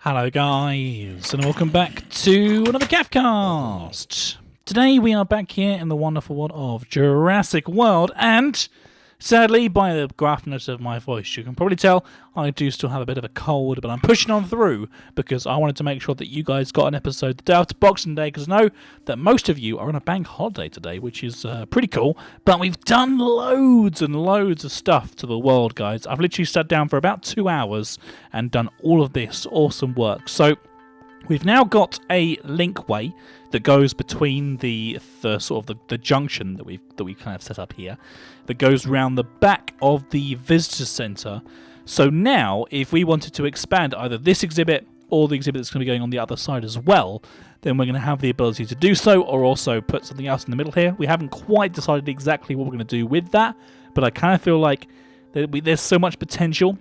Hello guys, and welcome back to another Cavcast. Today we are back here in the wonderful world of Jurassic World, and sadly, by the gruffness of my voice, you can probably tell I do still have a bit of a cold, but I'm pushing on through because I wanted to make sure that you guys got an episode the day after Boxing Day, because I know that most of you are on a bank holiday today, which is pretty cool, but we've done loads and loads of stuff to the world, guys. I've literally sat down for about 2 hours and done all of this awesome work. So we've now got a linkway that goes between the junction that we kind of set up here, that goes round the back of the visitor centre. So now, if we wanted to expand either this exhibit or the exhibit that's going to be going on the other side as well, then we're going to have the ability to do so, or also put something else in the middle here. We haven't quite decided exactly what we're going to do with that, but I kind of feel like there's so much potential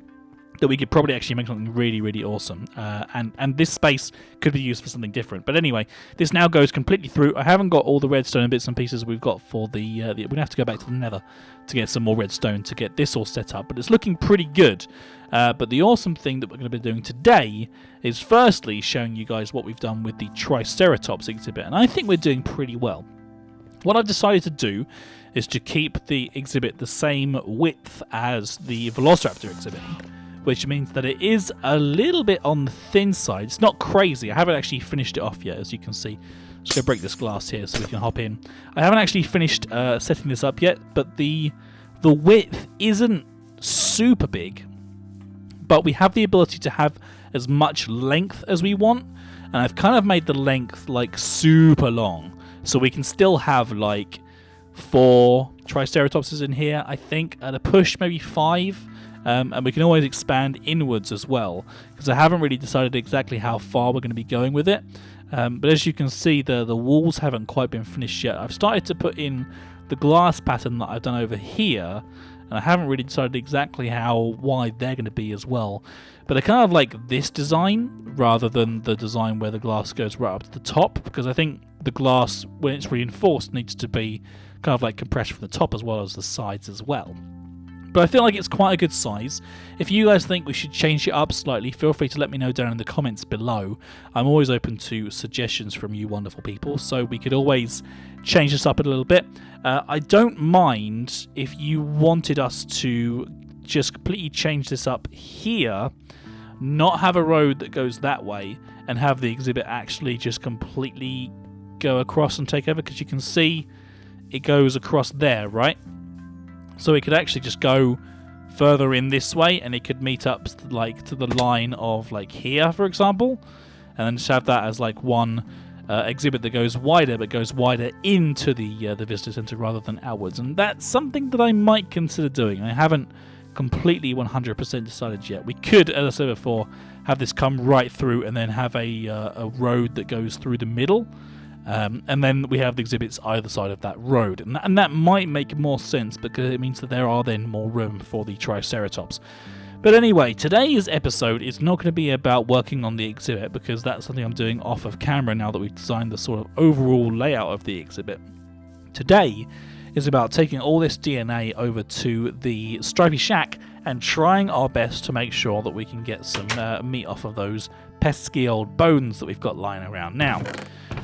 that we could probably actually make something really, really awesome. And this space could be used for something different. But anyway, this now goes completely through. I haven't got all the redstone bits and pieces we've got for the we're going to have to go back to the nether to get some more redstone to get this all set up. But it's looking pretty good. But the awesome thing that we're going to be doing today is firstly showing you guys what we've done with the Triceratops exhibit. And I think we're doing pretty well. What I've decided to do is to keep the exhibit the same width as the Velociraptor exhibit, which means that it is a little bit on the thin side. It's not crazy. I haven't actually finished it off yet, as you can see. I'm just going to break this glass here so we can hop in. I haven't actually finished setting this up yet, but the width isn't super big, but we have the ability to have as much length as we want, and I've kind of made the length like super long, so we can still have like 4 Triceratopses in here, I think, at a push, maybe 5. And we can always expand inwards as well, because I haven't really decided exactly how far we're going to be going with it. But as you can see, the walls haven't quite been finished yet. I've started to put in the glass pattern that I've done over here, and I haven't really decided exactly how wide they're going to be as well. But I kind of like this design rather than the design where the glass goes right up to the top, because I think the glass, when it's reinforced, needs to be kind of like compressed from the top as well as the sides as well. But I feel like it's quite a good size. If you guys think we should change it up slightly, feel free to let me know down in the comments below. I'm always open to suggestions from you wonderful people, so we could always change this up a little bit. I don't mind if you wanted us to just completely change this up here, not have a road that goes that way, and have the exhibit actually just completely go across and take over, because you can see it goes across there, right? So it could actually just go further in this way, and it could meet up like to the line of like here, for example, and then just have that as like one exhibit that goes wider, but goes wider into the visitor center rather than outwards. And that's something that I might consider doing. I haven't completely 100% decided yet. We could, as I said before, have this come right through and then have a road that goes through the middle. And then we have the exhibits either side of that road, and that might make more sense because it means that there are then more room for the Triceratops. But anyway, today's episode is not going to be about working on the exhibit, because that's something I'm doing off of camera now that we've designed the sort of overall layout of the exhibit. Today is about taking all this DNA over to the Stripy Shack and trying our best to make sure that we can get some meat off of those pesky old bones that we've got lying around. Now,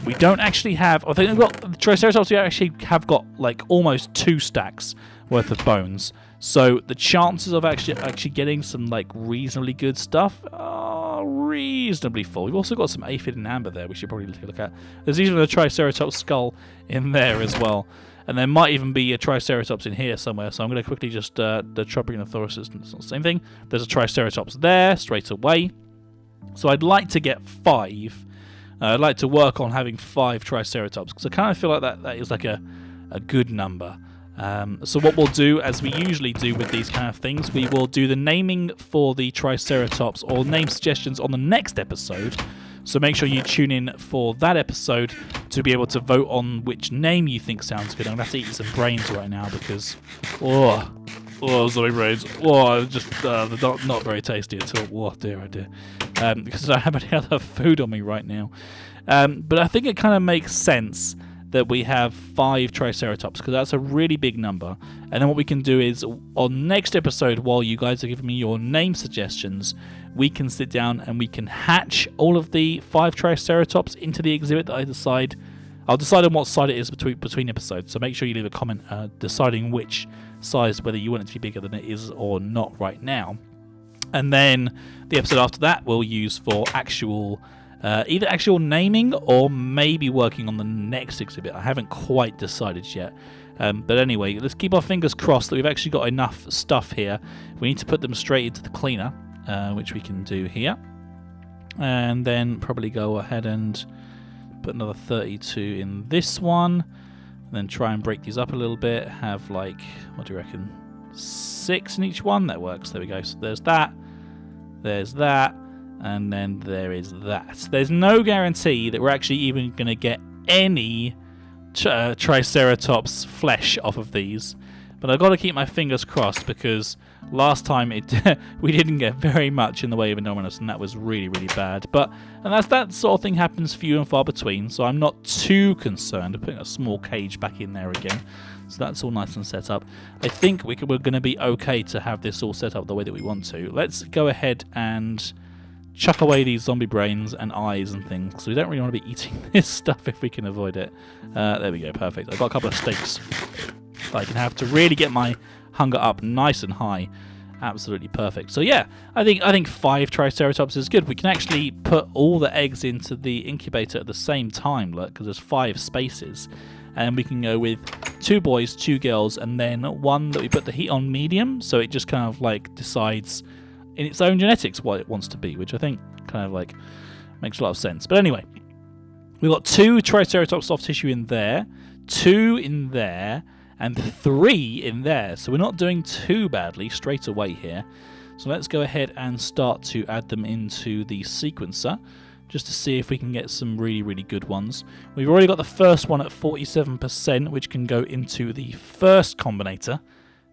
we don't actually have, I think we've got, the Triceratops, we actually have got like almost 2 stacks worth of bones. So the chances of actually getting some like reasonably good stuff are reasonably full. We've also got some aphid and amber there we should probably take a look at. There's even a Triceratops skull in there as well. And there might even be a Triceratops in here somewhere, so I'm going to quickly just, the Tropicanthropus, it's not the same thing. There's a Triceratops there, straight away. So I'd like to get 5. I'd like to work on having 5 Triceratops, because I kind of feel like that is like a good number. So what we'll do, as we usually do with these kind of things, we will do the naming for the Triceratops, or name suggestions, on the next episode. So make sure you tune in for that episode to be able to vote on which name you think sounds good. I'm going to have to eat some brains right now because, zombie brains, just they're not very tasty at all. Oh dear, because I don't have any other food on me right now. But I think it kind of makes sense that we have 5 Triceratops, because that's a really big number. And then what we can do is, on next episode, while you guys are giving me your name suggestions, we can sit down and we can hatch all of the 5 Triceratops into the exhibit that I decide. I'll decide on what side it is between episodes, so make sure you leave a comment deciding which size, whether you want it to be bigger than it is or not right now. And then the episode after that we'll use for actual either actual naming or maybe working on the next exhibit. I haven't quite decided yet. But anyway, let's keep our fingers crossed that we've actually got enough stuff here. We need to put them straight into the cleaner, which we can do here. And then probably go ahead and put another 32 in this one. And then try and break these up a little bit. Have like, what do you reckon? 6 in each one? That works. There we go. So there's that. There's that. And then there is that. There's no guarantee that we're actually even going to get any Triceratops flesh off of these. But I've got to keep my fingers crossed, because last time we didn't get very much in the way of Anomalous, and that was really, really bad. And that sort of thing happens few and far between, so I'm not too concerned. I'm putting a small cage back in there again. So that's all nice and set up. I think we're going to be okay to have this all set up the way that we want to. Let's go ahead and chuck away these zombie brains and eyes and things, because we don't really want to be eating this stuff if we can avoid it. There we go, perfect. I've got a couple of steaks that I can have to really get my hunger up nice and high. Absolutely perfect. So yeah, I think 5 Triceratops is good. We can actually put all the eggs into the incubator at the same time, look, because there's 5 spaces. And we can go with 2 boys, 2 girls, and then one that we put the heat on medium, so it just kind of like decides in its own genetics what it wants to be, which I think kind of like makes a lot of sense. But anyway, we've got 2 Triceratops soft tissue in there, 2 in there, and 3 in there. So we're not doing too badly straight away here. So let's go ahead and start to add them into the sequencer, just to see if we can get some really, really good ones. We've already got the first one at 47%, which can go into the first combinator.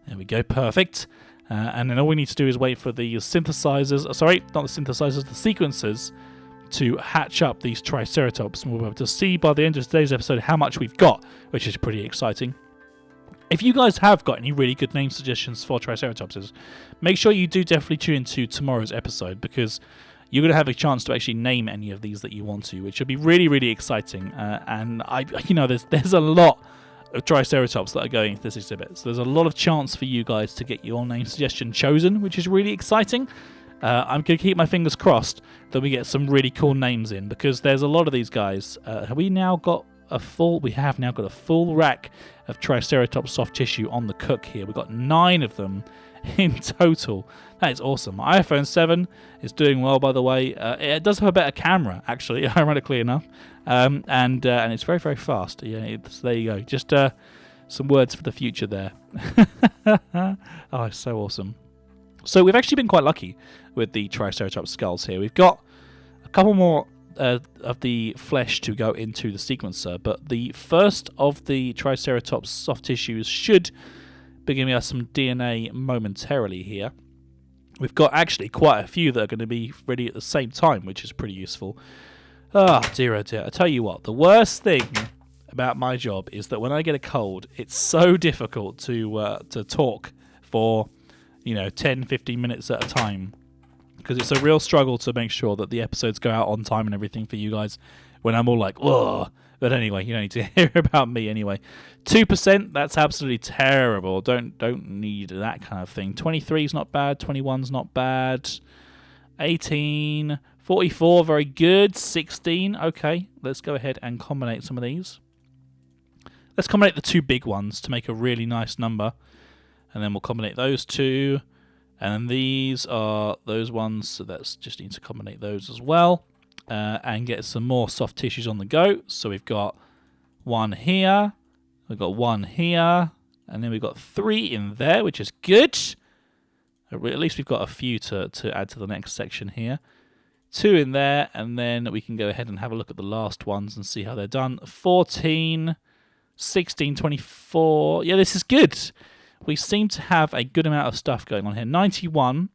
There we go, perfect. And then all we need to do is wait for the synthesizers, sorry, not the synthesizers, the sequencers, to hatch up these Triceratops. And we'll be able to see by the end of today's episode how much we've got, which is pretty exciting. If you guys have got any really good name suggestions for Triceratopses, make sure you do definitely tune into tomorrow's episode, because you're going to have a chance to actually name any of these that you want to, which will be really, really exciting. And there's a lot of Triceratops that are going into this exhibit, so there's a lot of chance for you guys to get your name suggestion chosen, which is really exciting. I'm going to keep my fingers crossed that we get some really cool names in, because there's a lot of these guys. Have we now got a full? We have now got a full rack of Triceratops soft tissue on the cook here. We've got 9 of them in total. That is awesome. My iPhone 7 is doing well, by the way. It does have a better camera, actually, ironically enough, and it's very, very fast. Yeah, there you go. Just some words for the future there. Oh, it's so awesome. So we've actually been quite lucky with the Triceratops skulls here. We've got a couple more of the flesh to go into the sequencer, but the first of the Triceratops soft tissues should be giving us some DNA momentarily here. We've got actually quite a few that are going to be ready at the same time, which is pretty useful. Oh dear, oh dear. I tell you what, the worst thing about my job is that when I get a cold, it's so difficult to talk for 10, 15 minutes at a time, because it's a real struggle to make sure that the episodes go out on time and everything for you guys when I'm all like, ugh. But anyway, you don't need to hear about me anyway. 2%, that's absolutely terrible. Don't need that kind of thing. 23 is not bad. 21's not bad. 18, 44, very good. 16, okay. Let's go ahead and combine some of these. Let's combine the 2 big ones to make a really nice number. And then we'll combine those 2. And these are those ones, so let's just need to combine those as well. And get some more soft tissues on the go. So we've got 1 here, we've got 1 here, and then we've got 3 in there, which is good. At least we've got a few to add to the next section here. 2 in there, and then we can go ahead and have a look at the last ones and see how they're done. 14, 16, 24. Yeah, this is good. We seem to have a good amount of stuff going on here. 91.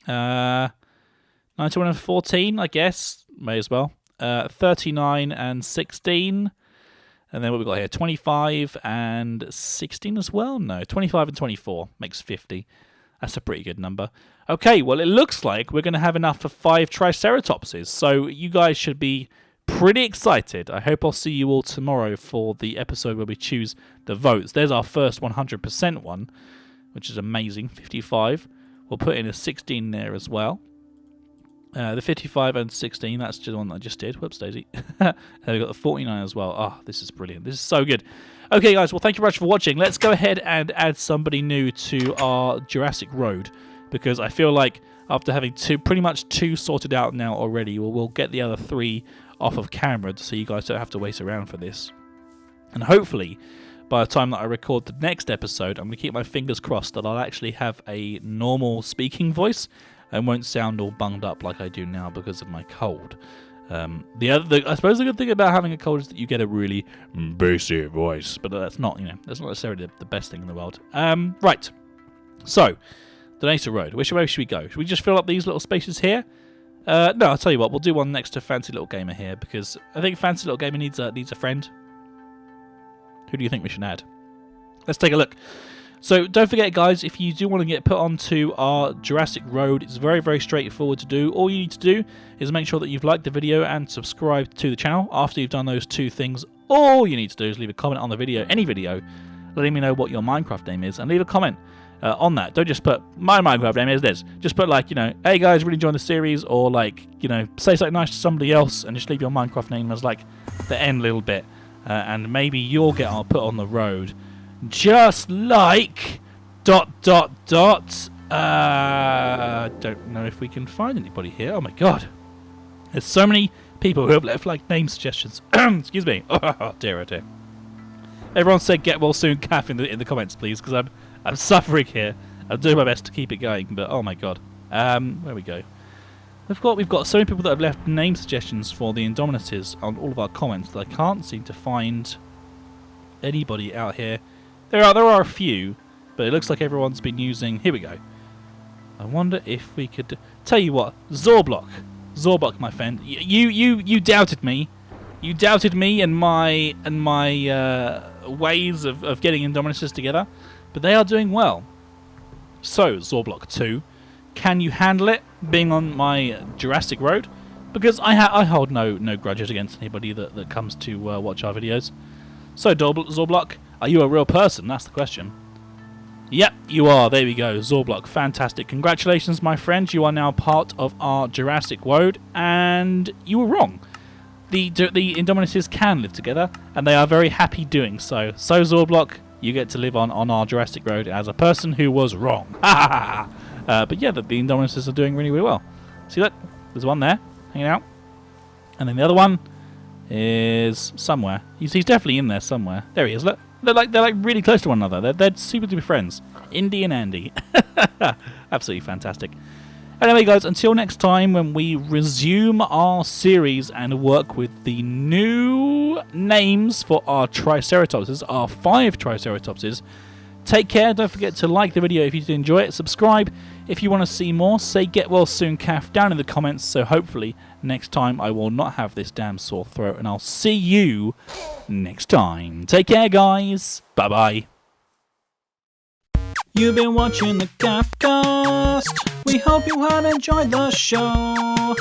91 and 14, I guess. May as well. 39 and 16. And then what we got here, 25 and 16 as well? No, 25 and 24 makes 50. That's a pretty good number. Okay, well, it looks like we're going to have enough for 5 Triceratopses. So you guys should be pretty excited. I hope I'll see you all tomorrow for the episode where we choose the votes. There's our first 100% one, which is amazing, 55. We'll put in a 16 there as well. The 55 and 16, that's the one that I just did. Whoops, Daisy. We've got the 49 as well. Oh, this is brilliant. This is so good. Okay, guys, well, thank you very much for watching. Let's go ahead and add somebody new to our Jurassic Road, because I feel like after having pretty much two sorted out now already, we'll get the other 3 off of camera so you guys don't have to wait around for this. And hopefully, by the time that I record the next episode, I'm going to keep my fingers crossed that I'll actually have a normal speaking voice and won't sound all bunged up like I do now because of my cold. I suppose the good thing about having a cold is that you get a really bassy voice, but that's not necessarily the best thing in the world. Right. So, the Donator Road. Which way should we go? Should we just fill up these little spaces here? No, I'll tell you what. We'll do one next to Fancy Little Gamer here, because I think Fancy Little Gamer needs a friend. Who do you think we should add? Let's take a look. So don't forget, guys, if you do want to get put onto our Jurassic Road, it's very, very straightforward to do. All you need to do is make sure that you've liked the video and subscribed to the channel. After you've done those 2 things, all you need to do is leave a comment on the video, any video, letting me know what your Minecraft name is, and leave a comment on that. Don't just put, my Minecraft name is this. Just put, like, hey guys, really enjoying the series, or, like, say something nice to somebody else, and just leave your Minecraft name as, like, the end little bit. And maybe you'll get put on the road. Just like ... Don't know if we can find anybody here. Oh my god. There's so many people who have left like name suggestions. Excuse me. Oh dear, oh dear. Everyone said get well soon, Kath, in the comments, please, because I'm suffering here. I'm doing my best to keep it going, but oh my god. Where we go. We've got so many people that have left name suggestions for the Indominators on all of our comments that I can't seem to find anybody out here. There are a few, but it looks like everyone's been using... Here we go. I wonder if we could... Tell you what, Zorblock, my friend, you doubted me. You doubted me and my ways of getting Indominators together, but they are doing well. So, Zorblock 2, can you handle it being on my Jurassic Road? Because I hold no grudges against anybody that comes to watch our videos. So, Zorblock, are you a real person? That's the question. Yep, you are. There we go. Zorblock. Fantastic. Congratulations, my friend. You are now part of our Jurassic Road, and you were wrong. The Indominators can live together, and they are very happy doing so. So, Zorblock, you get to live on our Jurassic Road as a person who was wrong. But yeah, the Indominators are doing really, really well. See that? There's one there, hanging out. And then the other one is somewhere. He's definitely in there somewhere. There he is. Look, they're like really close to one another. They're super duper friends. Indy and Andy. Absolutely fantastic. Anyway, guys, until next time when we resume our series and work with the new names for our Triceratopses, our 5 Triceratopses. Take care. Don't forget to like the video if you did enjoy it. Subscribe if you want to see more. Say get well soon, Kath, down in the comments. So hopefully next time I will not have this damn sore throat. And I'll see you next time. Take care, guys. Bye-bye. You've been watching the Cast. We hope you have enjoyed the show.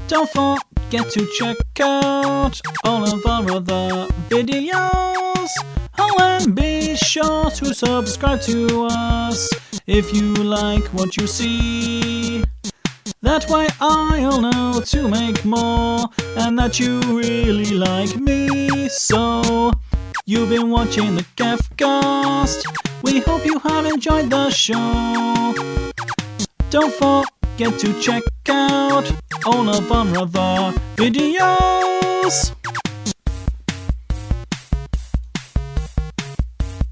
Don't forget to check out all of our other videos. Oh, and be sure to subscribe to us if you like what you see. That way I'll know to make more and that you really like me. So, you've been watching the Cast. We hope you have enjoyed the show. Don't forget to check out all of our other videos.